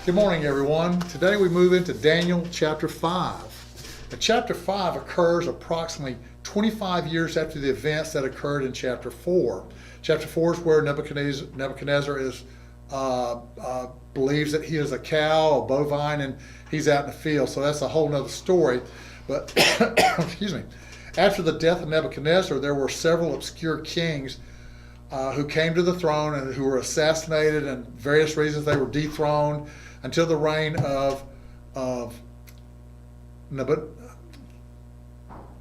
Good morning, everyone. Today we move into Daniel chapter 5. Now, chapter 5 occurs approximately 25 years after the events that occurred in chapter 4. Chapter 4 is where Nebuchadnezzar believes that he is a cow, a bovine, and he's out in the field. So that's a whole nother story. But, excuse me, after the death of Nebuchadnezzar, there were several obscure kings who came to the throne and who were assassinated, and various reasons they were dethroned until the reign of I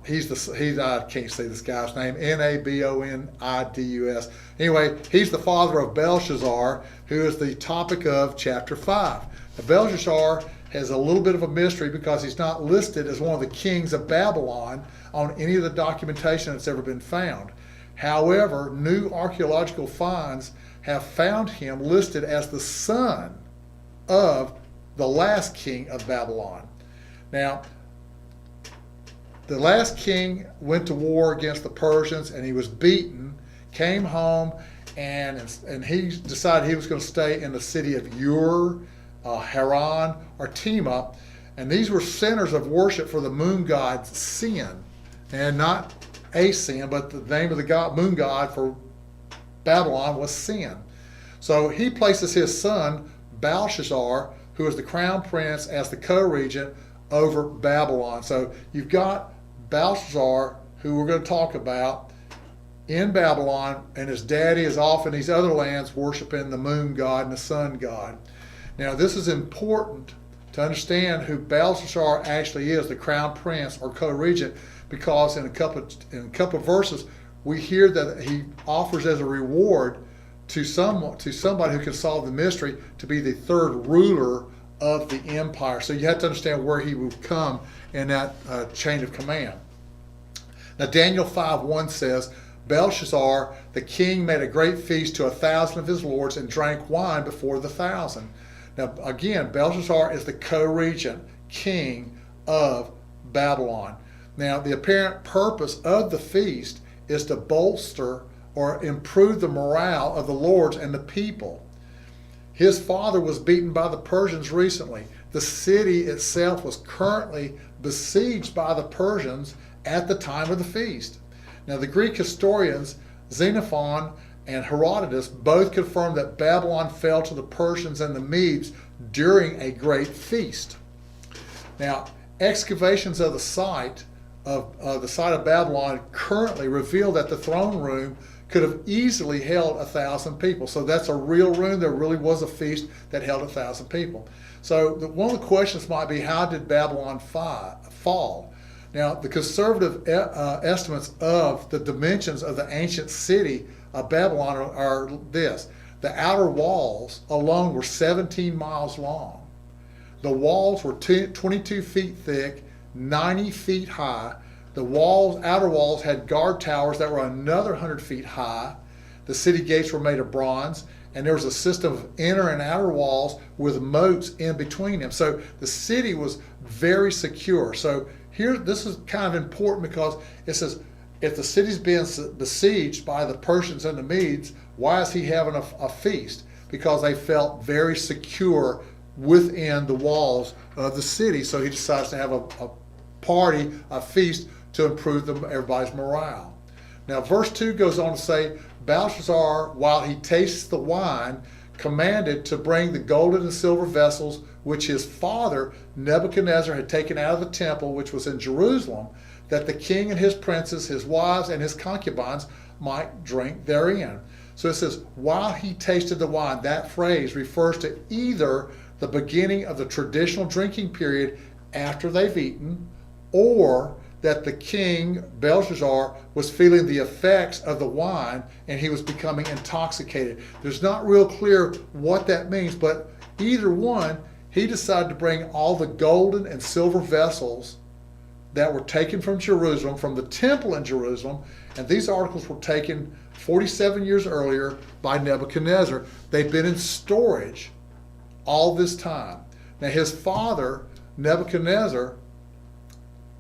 can't say this guy's name, Nabonidus. Anyway, he's the father of Belshazzar, who is the topic of chapter 5. Now, Belshazzar has a little bit of a mystery because he's not listed as one of the kings of Babylon on any of the documentation that's ever been found. However, new archaeological finds have found him listed as the son of the last king of Babylon. Now, the last king went to war against the Persians and he was beaten, came home, and he decided he was going to stay in the city of Ur, Haran, or Tema, and these were centers of worship for the moon god Sin, and not a sin, but the name of the moon god for Babylon was Sin. So he places his son Belshazzar, who is the crown prince, as the co-regent over Babylon. So you've got Belshazzar, who we're going to talk about, in Babylon, and his daddy is off in these other lands worshiping the moon god and the sun god. Now this is important to understand who Belshazzar actually is, the crown prince or co-regent, because in a couple of verses we hear that he offers as a reward to somebody who can solve the mystery to be the third ruler of the empire. So you have to understand where he will come in that chain of command. Now Daniel 5:1 says, Belshazzar the king made a great feast to 1,000 of his lords and drank wine before the 1,000. Now again, Belshazzar is the co-regent king of Babylon. Now the apparent purpose of the feast is to bolster or improve the morale of the lords and the people. His father was beaten by the Persians recently. The city itself was currently besieged by the Persians at the time of the feast. Now the Greek historians Xenophon and Herodotus both confirm that Babylon fell to the Persians and the Medes during a great feast. Now excavations of the site of Babylon currently reveal that the throne room could have easily held 1,000 people. So that's a real room. There really was a feast that held 1,000 people. So one of the questions might be, how did Babylon fall? Now, the conservative estimates of the dimensions of the ancient city of Babylon are this. The outer walls alone were 17 miles long. The walls were 22 feet thick, 90 feet high. The outer walls had guard towers that were another 100 feet high. The city gates were made of bronze, and there was a system of inner and outer walls with moats in between them. So the city was very secure. So here, this is kind of important because it says, if the city's being besieged by the Persians and the Medes, why is he having a feast? Because they felt very secure within the walls of the city. So he decides to have a party, a feast, to improve everybody's morale. Now verse 2 goes on to say, Belshazzar, while he tastes the wine, commanded to bring the golden and silver vessels which his father Nebuchadnezzar had taken out of the temple, which was in Jerusalem, that the king and his princes, his wives, and his concubines might drink therein. So it says, while he tasted the wine, that phrase refers to either the beginning of the traditional drinking period after they've eaten, or that the king, Belshazzar, was feeling the effects of the wine and he was becoming intoxicated. There's not real clear what that means, but either one, he decided to bring all the golden and silver vessels that were taken from Jerusalem, from the temple in Jerusalem, and these articles were taken 47 years earlier by Nebuchadnezzar. They've been in storage all this time. Now his father, Nebuchadnezzar,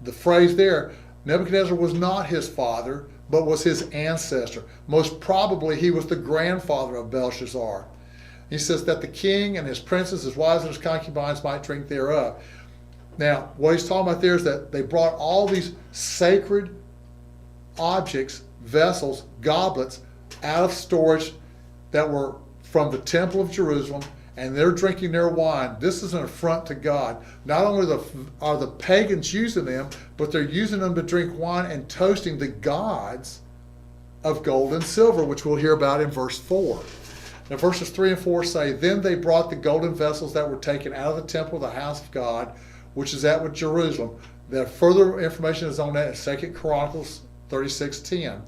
the phrase there, Nebuchadnezzar was not his father, but was his ancestor. Most probably he was the grandfather of Belshazzar. He says that the king and his princes, his wives, and his concubines might drink thereof. Now, what he's talking about there is that they brought all these sacred objects, vessels, goblets, out of storage that were from the temple of Jerusalem, and they're drinking their wine. This is an affront to God. Not only are the pagans using them, but they're using them to drink wine and toasting the gods of gold and silver, which we'll hear about in verse 4. Now, verses 3 and 4 say, Then they brought the golden vessels that were taken out of the temple of the house of God, which is at Jerusalem. The further information is on that in 2 Chronicles 36:10.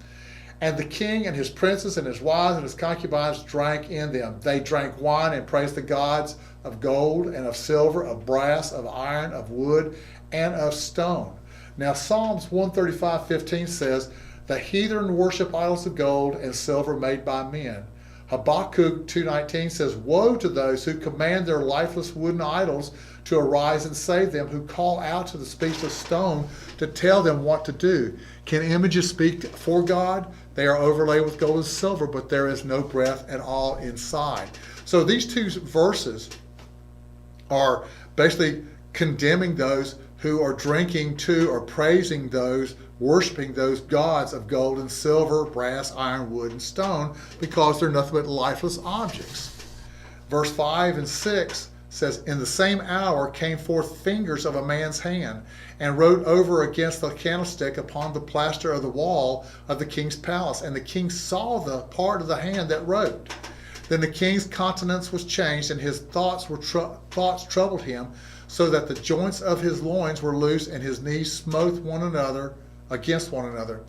And the king and his princes and his wives and his concubines drank in them. They drank wine and praised the gods of gold and of silver, of brass, of iron, of wood, and of stone. Now, Psalms 135:15 says, The heathen worship idols of gold and silver made by men. Habakkuk 2:19 says, Woe to those who command their lifeless wooden idols to arise and save them, who call out to the speechless stone to tell them what to do. Can images speak for God? They are overlaid with gold and silver, but there is no breath at all inside. So these two verses are basically condemning those who are drinking to or praising those, worshiping those gods of gold and silver, brass, iron, wood, and stone, because they're nothing but lifeless objects. Verse 5 and 6 says, In the same hour came forth fingers of a man's hand, and wrote over against the candlestick upon the plaster of the wall of the king's palace. And the king saw the part of the hand that wrote. Then the king's countenance was changed, and his thoughts troubled him, so that the joints of his loins were loose, and his knees smote one another against one another.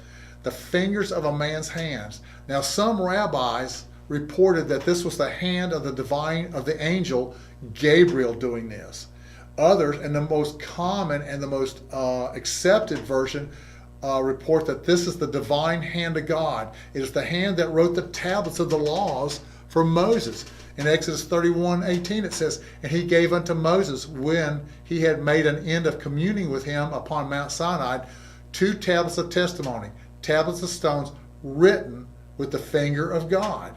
The fingers of a man's hands. Now some rabbis reported that this was the hand of the angel Gabriel doing this. Others, and the most common and the most accepted version, report that this is the divine hand of God. It is the hand that wrote the tablets of the laws for Moses. In Exodus 31:18 it says, And he gave unto Moses, when he had made an end of communing with him upon Mount Sinai, 2 tablets of testimony, tablets of stones written with the finger of God.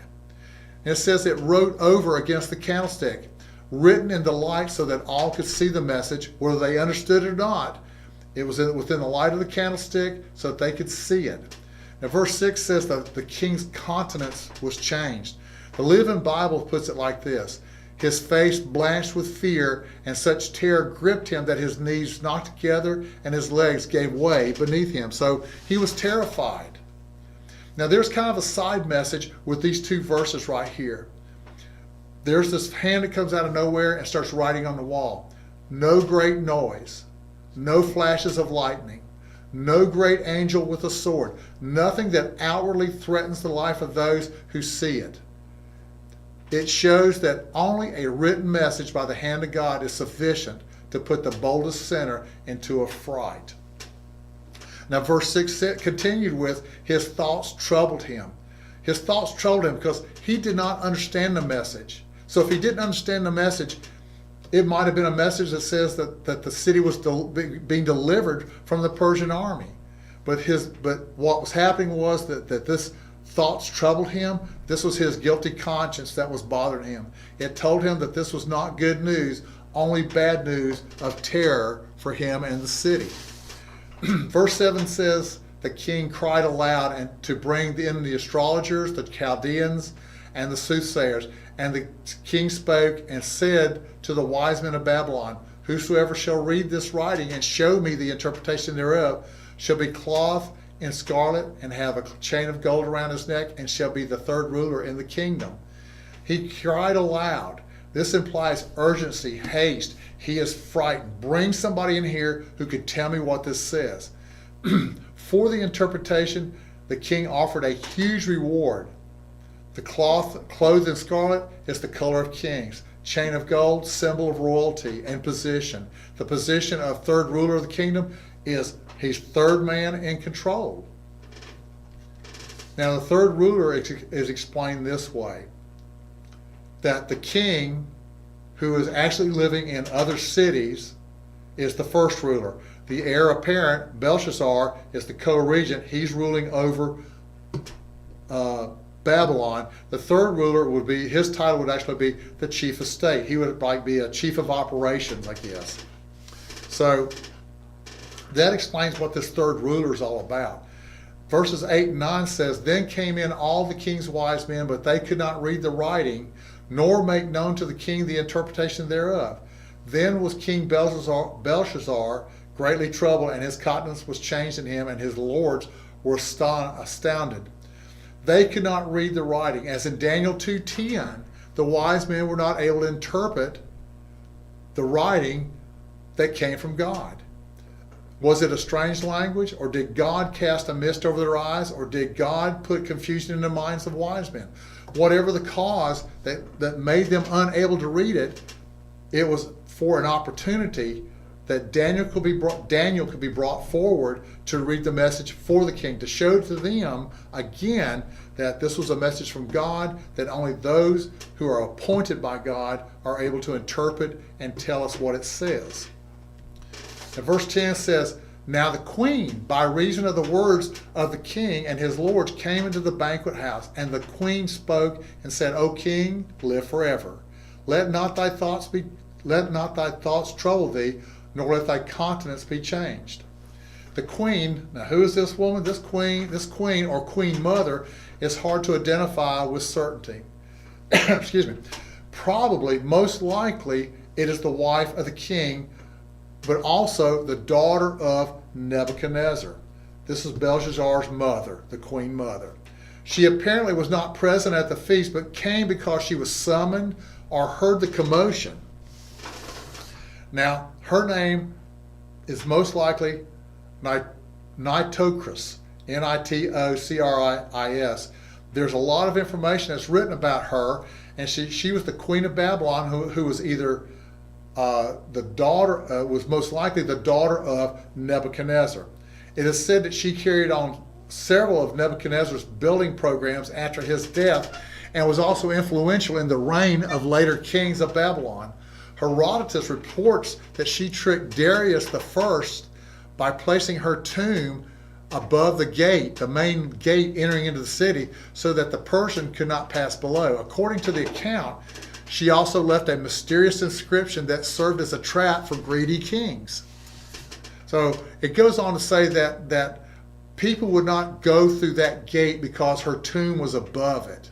And it says it wrote over against the candlestick, written in the light so that all could see the message, whether they understood it or not. It was within the light of the candlestick so that they could see it. Now verse 6 says that the king's countenance was changed. The Living Bible puts it like this: His face blanched with fear, and such terror gripped him that his knees knocked together and his legs gave way beneath him. So he was terrified. Now there's kind of a side message with these 2 verses right here. There's this hand that comes out of nowhere and starts writing on the wall. No great noise, no flashes of lightning, no great angel with a sword, nothing that outwardly threatens the life of those who see it. It shows that only a written message by the hand of God is sufficient to put the boldest sinner into a fright. Now verse 6 continued with, His thoughts troubled him. His thoughts troubled him because he did not understand the message. So if he didn't understand the message, it might have been a message that says that the city was being delivered from the Persian army. But what was happening was that this thoughts troubled him. This was his guilty conscience that was bothering him. It told him that this was not good news, only bad news of terror for him and the city. Verse 7 says, The king cried aloud and to bring in the astrologers, the Chaldeans, and the soothsayers. And the king spoke and said to the wise men of Babylon, Whosoever shall read this writing and show me the interpretation thereof shall be clothed in scarlet and have a chain of gold around his neck, and shall be the 3rd ruler in the kingdom. He cried aloud. This implies urgency, haste. He is frightened. Bring somebody in here who could tell me what this says. For the interpretation, the king offered a huge reward. The cloth clothed in scarlet is the color of kings. Chain of gold, symbol of royalty and position. The position of 3rd ruler of the kingdom is he's 3rd man in control. Now the 3rd ruler is explained this way: that the king, who is actually living in other cities, is the 1st ruler. The heir apparent, Belshazzar, is the co-regent. He's ruling over Babylon. The third ruler would be, his title would actually be the chief of state. He would like be a chief of operations, I guess. So that explains what this third ruler is all about. Verses 8 and 9 says, Then came in all the king's wise men, but they could not read the writing, nor make known to the king the interpretation thereof. Then was King Belshazzar greatly troubled, and his countenance was changed in him, and his lords were astounded. They could not read the writing. As in Daniel 2:10, the wise men were not able to interpret the writing that came from God. Was it a strange language, or did God cast a mist over their eyes, or did God put confusion in the minds of wise men? Whatever the cause that made them unable to read it, it was for an opportunity that Daniel could be brought forward to read the message for the king, to show to them again that this was a message from God, that only those who are appointed by God are able to interpret and tell us what it says. And verse 10 says, Now the queen, by reason of the words of the king and his lords, came into the banquet house, and the queen spoke and said, O king, live forever. Let not thy thoughts trouble thee, nor let thy countenance be changed. The queen, now who is this woman? This queen or queen mother is hard to identify with certainty. Excuse me. Probably, most likely, it is the wife of the king, but also the daughter of Nebuchadnezzar. This is Belshazzar's mother, the queen mother. She apparently was not present at the feast, but came because she was summoned or heard the commotion. Now, her name is most likely Nitocris, Nitocris. There's a lot of information that's written about her, and she was the queen of Babylon, who was either was most likely the daughter of Nebuchadnezzar. It is said that she carried on several of Nebuchadnezzar's building programs after his death, and was also influential in the reign of later kings of Babylon. Herodotus reports that she tricked Darius I by placing her tomb above the gate, the main gate entering into the city, so that the Persian could not pass below. According to the account, she also left a mysterious inscription that served as a trap for greedy kings. So it goes on to say that people would not go through that gate because her tomb was above it.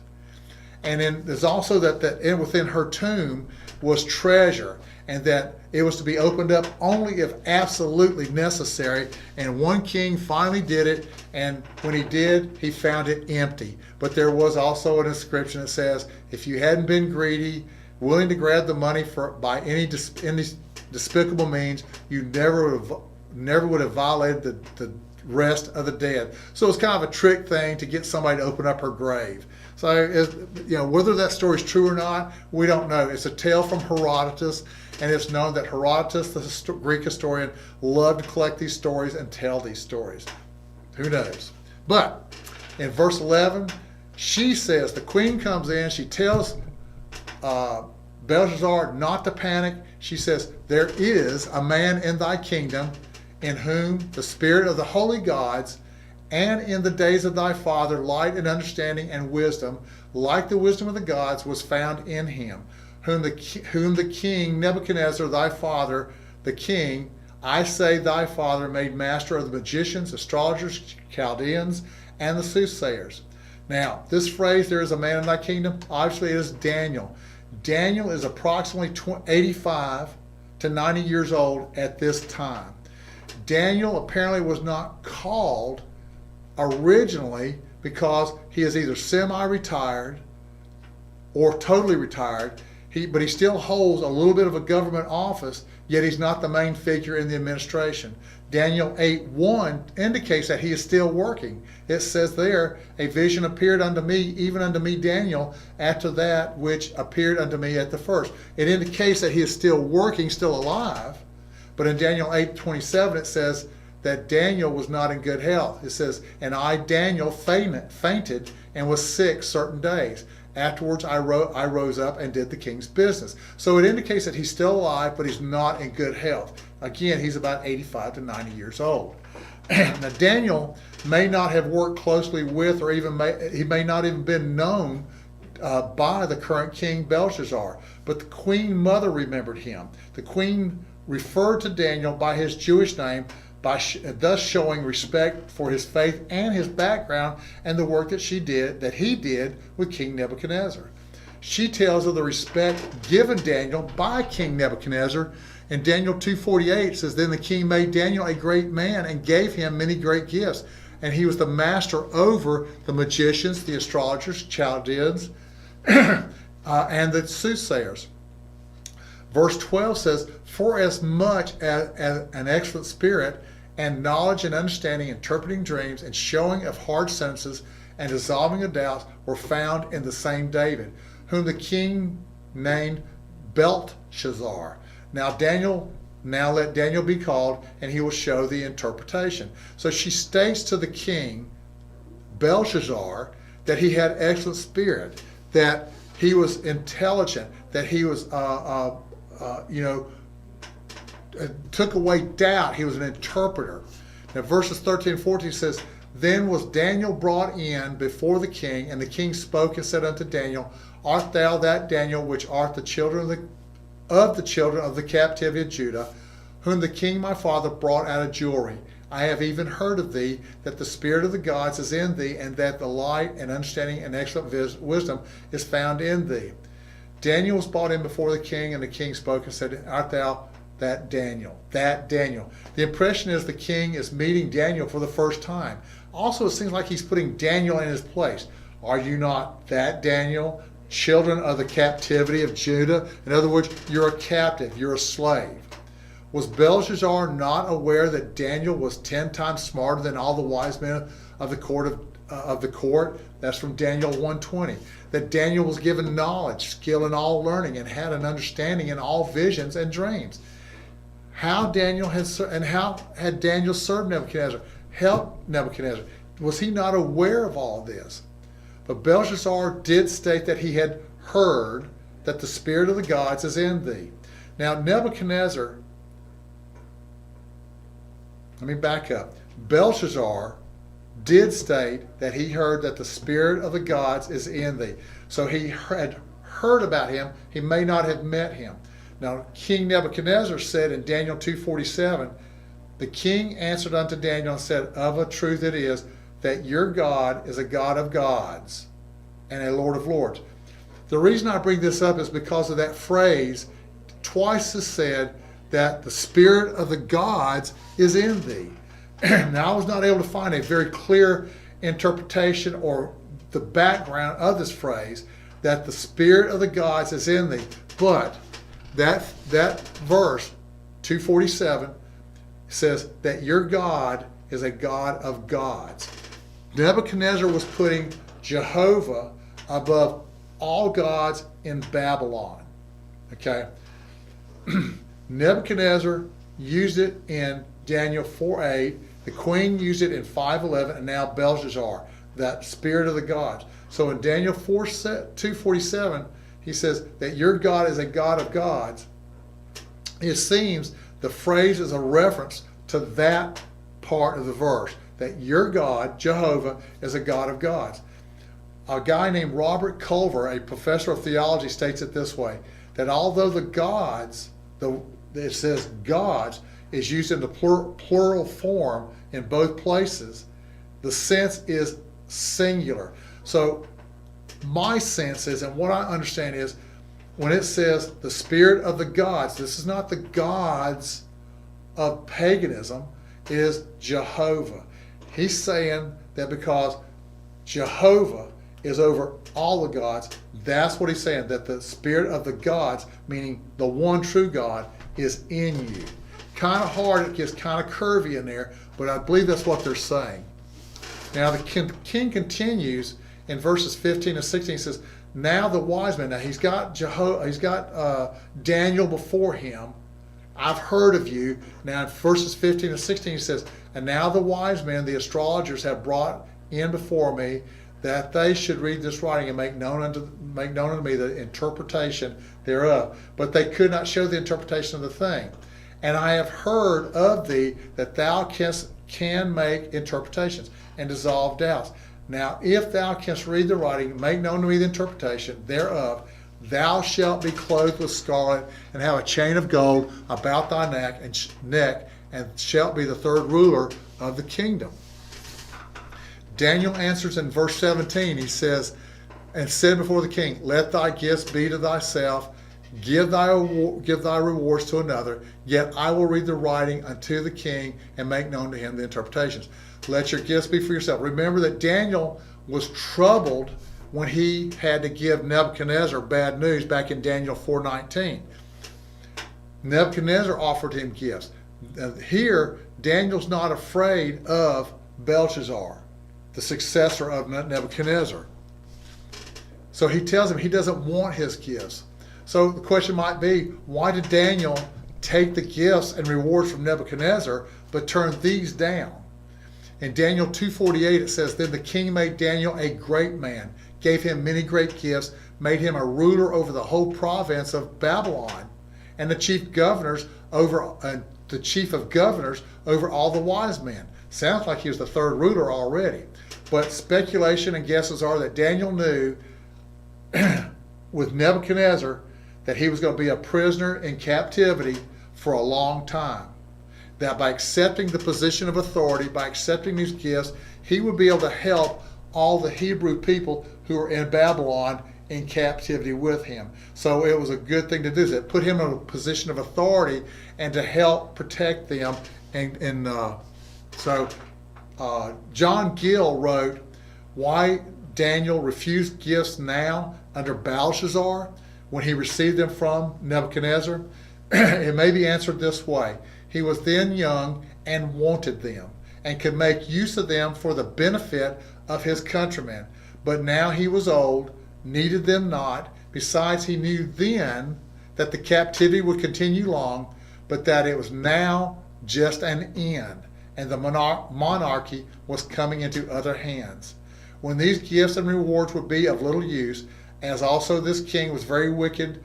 And then there's also that within her tomb was treasure, and that it was to be opened up only if absolutely necessary. And one king finally did it, and when he did, he found it empty. But there was also an inscription that says, if you hadn't been greedy, willing to grab the money by any despicable means, you never would have violated the rest of the dead. So it's kind of a trick thing to get somebody to open up her grave. So, whether that story is true or not, we don't know. It's a tale from Herodotus, and it's known that Herodotus, the Greek historian, loved to collect these stories and tell these stories. Who knows? But in verse 11, she says, the queen comes in, she tells Belshazzar not to panic. She says, there is a man in thy kingdom in whom the spirit of the holy gods, and in the days of thy father light and understanding and wisdom, like the wisdom of the gods, was found in him, whom the king Nebuchadnezzar thy father, the king, I say thy father, made master of the magicians, astrologers, Chaldeans, and the soothsayers. Now, this phrase, there is a man in thy kingdom, obviously it is Daniel. Daniel is approximately 85 to 90 years old at this time. Daniel apparently was not called originally because he is either semi-retired or totally retired, but he still holds a little bit of a government office, yet he's not the main figure in the administration. Daniel 8:1 indicates that he is still working. It says there, a vision appeared unto me, even unto me Daniel, after that which appeared unto me at the first. It indicates that he is still working, still alive. But in Daniel 8:27 it says that Daniel was not in good health. It says, and I, Daniel, fainted and was sick certain days. Afterwards I rose up and did the king's business. So it indicates that he's still alive, but he's not in good health. Again, he's about 85 to 90 years old. Now Daniel may not have worked closely with, or even he may not even been known by the current king Belshazzar. But the queen mother remembered him. The queen referred to Daniel by his Jewish name, thus showing respect for his faith and his background and the work that he did with King Nebuchadnezzar. She tells of the respect given Daniel by King Nebuchadnezzar. In Daniel 2:48 says, "Then the king made Daniel a great man and gave him many great gifts. And he was the master over the magicians, the astrologers, Chaldeans, and the soothsayers." Verse 12 says, "For as much as an excellent spirit and knowledge and understanding, interpreting dreams and showing of hard sentences and dissolving of doubts were found in the same David, whom the king named Belteshazzar. Now let Daniel be called, and he will show the interpretation." So she states to the king, Belshazzar, that he had excellent spirit, that he was intelligent, that he was, took away doubt. He was an interpreter. Now verses 13 and 14 says, "Then was Daniel brought in before the king, and the king spoke and said unto Daniel, Art thou that Daniel which art the children of the captivity of Judah, whom the king my father brought out of Jewry? I have even heard of thee, that the spirit of the gods is in thee, and that the light and understanding and excellent wisdom is found in thee." Daniel was brought in before the king, and the king spoke and said, "Art thou that Daniel?" That Daniel. The impression is the king is meeting Daniel for the first time. Also, it seems like he's putting Daniel in his place. Are you not that Daniel, children of the captivity of Judah? In other words, you're a captive, you're a slave. Was Belshazzar not aware that Daniel was 10 times smarter than all the wise men of the court? That's from Daniel 1:20. That Daniel was given knowledge, skill in all learning, and had an understanding in all visions and dreams. How had Daniel served Nebuchadnezzar, helped Nebuchadnezzar? Was he not aware of all this? But Belshazzar did state that he had heard that the spirit of the gods is in thee. Now Nebuchadnezzar, let me back up. Belshazzar did state that he heard that the spirit of the gods is in thee. So he had heard about him. He may not have met him. Now King Nebuchadnezzar said in Daniel 2:47, "The king answered unto Daniel and said, Of a truth it is, that your God is a God of gods and a Lord of lords." The reason I bring this up is because of that phrase. Twice is said that the spirit of the gods is in thee. Now I was not able to find a very clear interpretation or the background of this phrase, that the spirit of the gods is in thee. But that verse 2:47 says that your God is a God of gods. Nebuchadnezzar was putting Jehovah above all gods in Babylon. Okay? Nebuchadnezzar used it in Daniel 4:8. The queen used it in 5:11, and now Belshazzar, that spirit of the gods. So in Daniel 2:47, he says that your God is a God of gods. It seems the phrase is a reference to that part of the verse, that your God, Jehovah, is a God of gods. A guy named Robert Culver, a professor of theology, states it this way, that although the gods, it says gods, is used in the plural form in both places, the sense is singular. So my sense is, and what I understand is, when it says the spirit of the gods, this is not the gods of paganism, it is Jehovah. He's saying that because Jehovah is over all the gods, that's what he's saying, that the spirit of the gods, meaning the one true God, is in you. Kind of hard, it gets kind of curvy in there, but I believe that's what they're saying. Now the king continues in verses 15 and 16. He says, now the wise men, now he's got Daniel before him. I've heard of you. Now in verses 15 and 16 he says, and now the wise men, the astrologers, have brought in before me, that they should read this writing and make known unto me the interpretation thereof. But they could not show the interpretation of the thing. And I have heard of thee that thou can make interpretations and dissolve doubts. Now, if thou canst read the writing, make known to me the interpretation thereof, thou shalt be clothed with scarlet, and have a chain of gold about thy neck, and shalt be the third ruler of the kingdom. Daniel answers in verse 17. He says, and said before the king, let thy gifts be to thyself, give thy rewards to another, yet I will read the writing unto the king, and make known to him the interpretations. Let your gifts be for yourself. Remember that Daniel was troubled when he had to give Nebuchadnezzar bad news back in Daniel 4:19. Nebuchadnezzar offered him gifts. Here, Daniel's not afraid of Belshazzar, the successor of Nebuchadnezzar. So he tells him he doesn't want his gifts. So the question might be, why did Daniel take the gifts and rewards from Nebuchadnezzar, but turn these down? In Daniel 2:48 it says, then the king made Daniel a great man, gave him many great gifts, made him a ruler over the whole province of Babylon, and the chief of governors over all the wise men. Sounds like he was the third ruler already. But speculation and guesses are that Daniel knew with Nebuchadnezzar that he was going to be a prisoner in captivity for a long time. That by accepting the position of authority, by accepting these gifts, he would be able to help all the Hebrew people who are in Babylon in captivity with him. So it was a good thing to do. That put him in a position of authority and to help protect them. John Gill wrote, why Daniel refused gifts now under Belshazzar when he received them from Nebuchadnezzar. It may be answered this way. He was then young and wanted them, and could make use of them for the benefit of his countrymen. But now he was old, needed them not. Besides, he knew then that the captivity would continue long, but that it was now just an end, and the monarchy was coming into other hands. When these gifts and rewards would be of little use, as also this king was very wicked,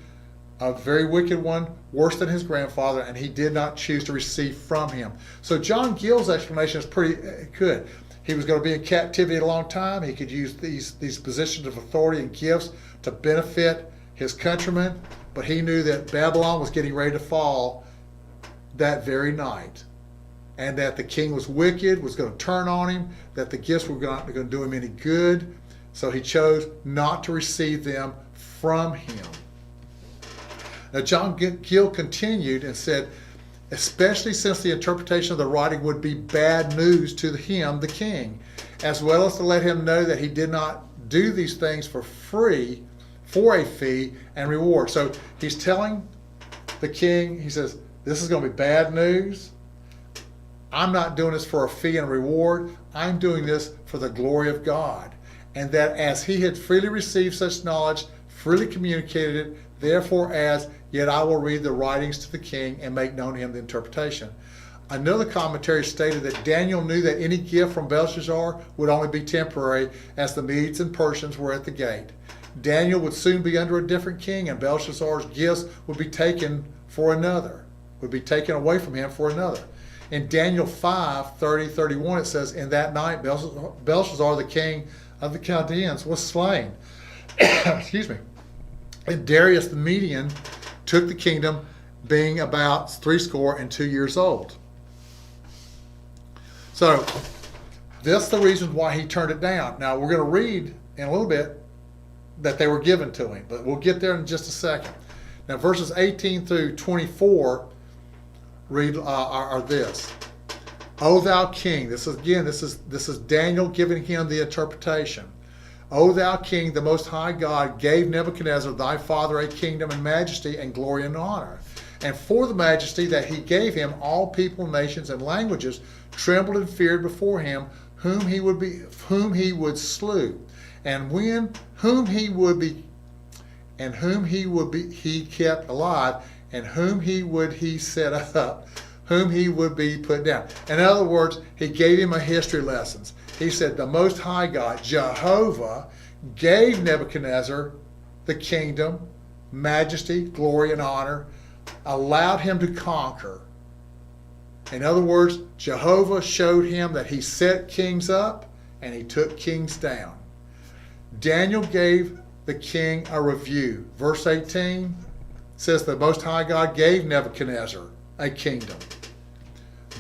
a very wicked one, worse than his grandfather, and he did not choose to receive from him. So John Gill's explanation is pretty good. He was going to be in captivity a long time. He could use these positions of authority and gifts to benefit his countrymen, but he knew that Babylon was getting ready to fall that very night, and that the king was wicked, was going to turn on him, that the gifts were not going to do him any good, so he chose not to receive them from him. Now John Gill continued and said, especially since the interpretation of the writing would be bad news to him, the king, as well as to let him know that he did not do these things for free, for a fee and reward. So he's telling the king, he says, this is going to be bad news. I'm not doing this for a fee and reward. I'm doing this for the glory of God. And that as he had freely received such knowledge, freely communicated it, therefore as, yet I will read the writings to the king and make known to him the interpretation. Another commentary stated that Daniel knew that any gift from Belshazzar would only be temporary, as the Medes and Persians were at the gate. Daniel would soon be under a different king, and Belshazzar's gifts would be taken away from him for another. In Daniel 5:30-31 it says, in that night Belshazzar, the king of the Chaldeans, was slain. Excuse me. And Darius the Median took the kingdom, being about 62 years old. So that's the reason why he turned it down. Now we're going to read in a little bit that they were given to him, but we'll get there in just a second. Now verses 18-24 read are this. O thou king, this is Daniel giving him the interpretation. O thou king, the most high God gave Nebuchadnezzar thy father a kingdom and majesty and glory and honor. And for the majesty that he gave him, all people, nations, and languages trembled and feared before him, whom he would slew, and whom he would be he kept alive, and whom he set up, whom he would be put down. In other words, he gave him a history lessons. He said the Most High God, Jehovah, gave Nebuchadnezzar the kingdom, majesty, glory, and honor, allowed him to conquer. In other words, Jehovah showed him that he set kings up and he took kings down. Daniel gave the king a review. Verse 18 says the Most High God gave Nebuchadnezzar a kingdom.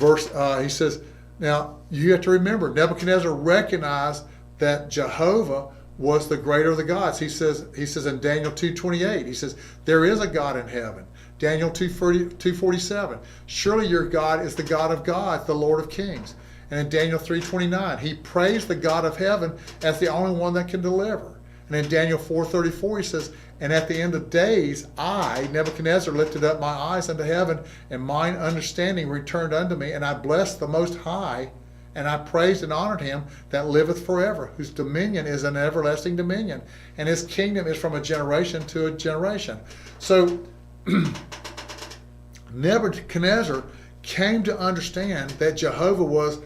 He says, now you have to remember, Nebuchadnezzar recognized that Jehovah was the greater of the gods. He says in Daniel 2:28, he says, there is a God in heaven. Daniel 2:47, surely your God is the God of gods, the Lord of kings. And in Daniel 3:29, he praised the God of heaven as the only one that can deliver. And in Daniel 4:34, he says, and at the end of days, I, Nebuchadnezzar, lifted up my eyes unto heaven, and mine understanding returned unto me, and I blessed the Most High, and I praised and honored him that liveth forever, whose dominion is an everlasting dominion, and his kingdom is from a generation to a generation. So Nebuchadnezzar came to understand that Jehovah was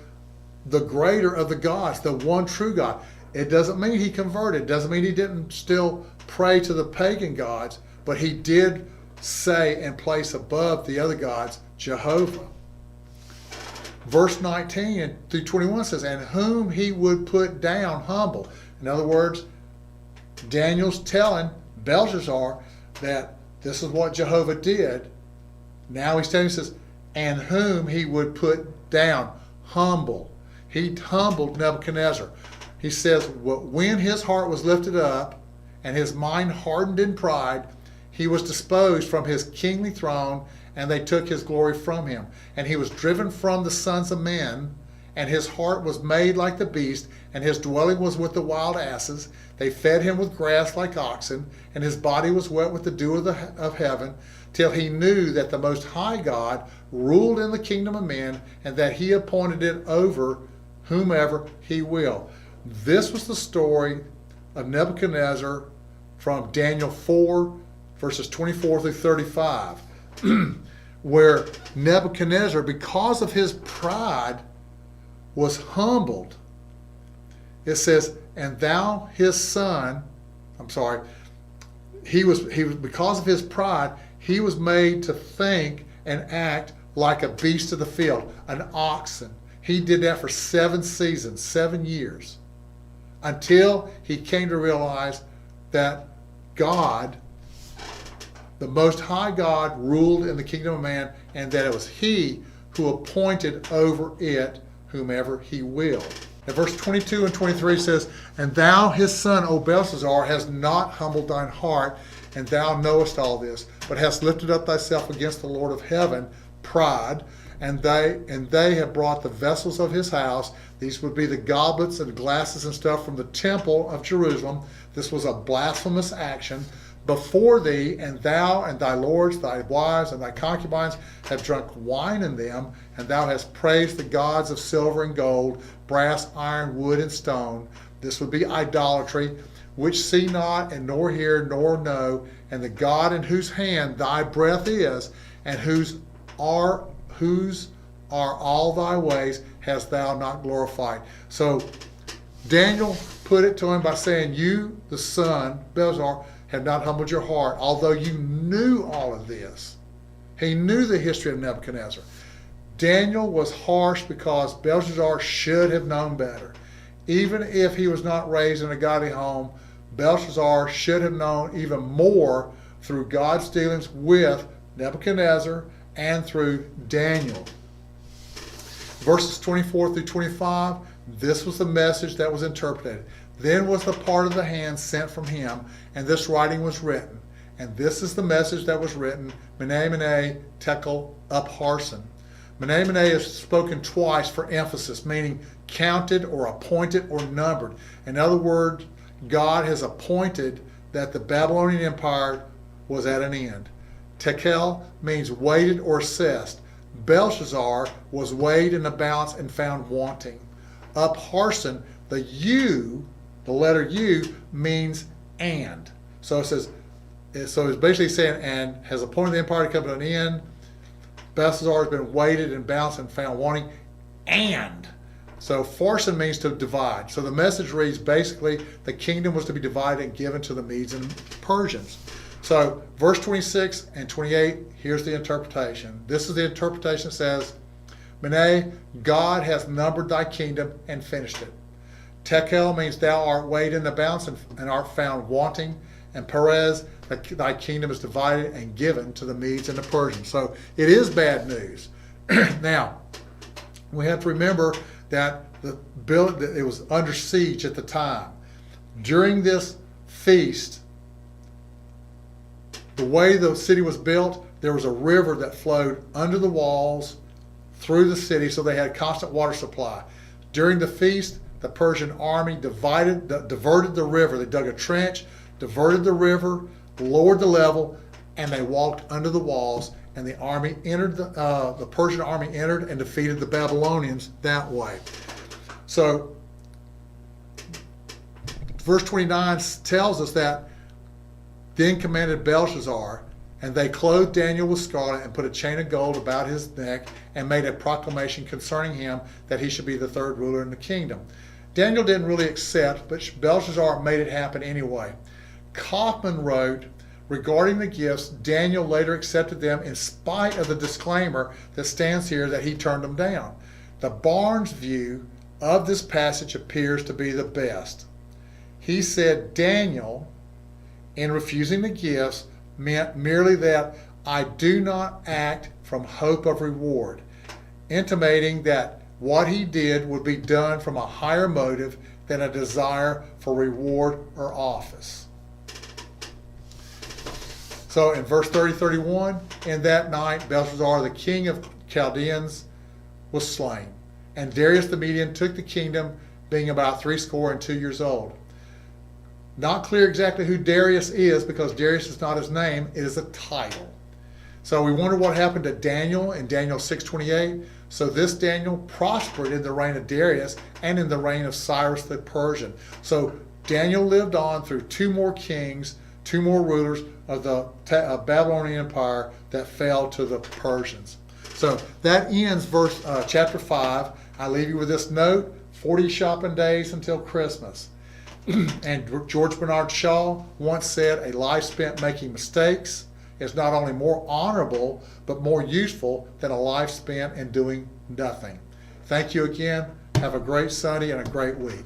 the greater of the gods, the one true God. It doesn't mean he converted. It doesn't mean he didn't still pray to the pagan gods, but he did say and place above the other gods Jehovah. Verse 19 through 21 says, and whom he would put down humble. In other words, Daniel's telling Belshazzar that this is what Jehovah did. Now he's telling him, he says, and whom he would put down humble. He humbled Nebuchadnezzar. He says, when his heart was lifted up and his mind hardened in pride, he was disposed from his kingly throne, and they took his glory from him. And he was driven from the sons of men, and his heart was made like the beast, and his dwelling was with the wild asses. They fed him with grass like oxen, and his body was wet with the dew of heaven, till he knew that the Most High God ruled in the kingdom of men, and that he appointed it over whomever he will. This was the story of Nebuchadnezzar from Daniel 4, verses 24 through 35, where Nebuchadnezzar, because of his pride, was humbled. It says, and thou his son, he was because of his pride, he was made to think and act like a beast of the field, an oxen. He did that for 7 seasons, 7 years, until he came to realize that God, the Most High God, ruled in the kingdom of man, and that it was he who appointed over it whomever he willed. And verse 22 and 23 says, and thou his son, O Belshazzar, hast not humbled thine heart, and thou knowest all this, but hast lifted up thyself against the Lord of heaven, pride, and they have brought the vessels of his house. These would be the goblets and glasses and stuff from the temple of Jerusalem. This was a blasphemous action before thee, and thou and thy lords, thy wives, and thy concubines have drunk wine in them, and thou hast praised the gods of silver and gold, brass, iron, wood, and stone. This would be idolatry, which see not, and nor hear, nor know, and the God in whose hand thy breath is, and whose are all thy ways, hast thou not glorified. So Daniel put it to him by saying, you, the son, Belshazzar, have not humbled your heart, although you knew all of this. He knew the history of Nebuchadnezzar. Daniel was harsh because Belshazzar should have known better. Even if he was not raised in a godly home, Belshazzar should have known even more through God's dealings with Nebuchadnezzar and through Daniel. Verses 24 through 25, this was the message that was interpreted. Then was the part of the hand sent from him, and this writing was written. And this is the message that was written, Mene, Mene, Tekel, Upharsin. Mene, Mene is spoken twice for emphasis, meaning counted or appointed or numbered. In other words, God has appointed that the Babylonian Empire was at an end. Tekel means weighted or assessed. Belshazzar was weighed in the balance and found wanting. Upharsin, the U, the letter U, means and. So it's basically saying, and has appointed the empire to come to an end. Belshazzar has been weighted and balanced and found wanting, and. So Pharsin means to divide. So the message reads basically the kingdom was to be divided and given to the Medes and Persians. So verse 26 and 28, here's the interpretation. This is the interpretation that says, Mene, God has numbered thy kingdom and finished it. Tekel means thou art weighed in the balance and art found wanting. And Perez, thy kingdom is divided and given to the Medes and the Persians. So it is bad news. Now, we have to remember that it was under siege at the time. During this feast, the way the city was built, there was a river that flowed under the walls through the city, so they had constant water supply. During the feast, the Persian army diverted the river. They dug a trench, diverted the river, lowered the level, and they walked under the walls. And the army entered. The Persian army entered and defeated the Babylonians that way. So, verse 29 tells us that then commanded Belshazzar, and they clothed Daniel with scarlet and put a chain of gold about his neck and made a proclamation concerning him that he should be the third ruler in the kingdom. Daniel didn't really accept, but Belshazzar made it happen anyway. Kaufman wrote, regarding the gifts, Daniel later accepted them in spite of the disclaimer that stands here that he turned them down. The Barnes view of this passage appears to be the best. He said Daniel, in refusing the gifts, meant merely that I do not act from hope of reward, intimating that what he did would be done from a higher motive than a desire for reward or office. So in verse 30-31, in that night Belshazzar, the king of Chaldeans, was slain, and Darius the Median took the kingdom, being about 62 years old. Not clear exactly who Darius is, because Darius is not his name, it is a title. So we wonder what happened to Daniel in Daniel 6:28. So this Daniel prospered in the reign of Darius and in the reign of Cyrus the Persian. So Daniel lived on through two more kings, two more rulers of the Babylonian Empire that fell to the Persians. So that ends chapter 5. I leave you with this note: 40 shopping days until Christmas. And George Bernard Shaw once said, a life spent making mistakes is not only more honorable, but more useful than a life spent in doing nothing. Thank you again. Have a great Sunday and a great week.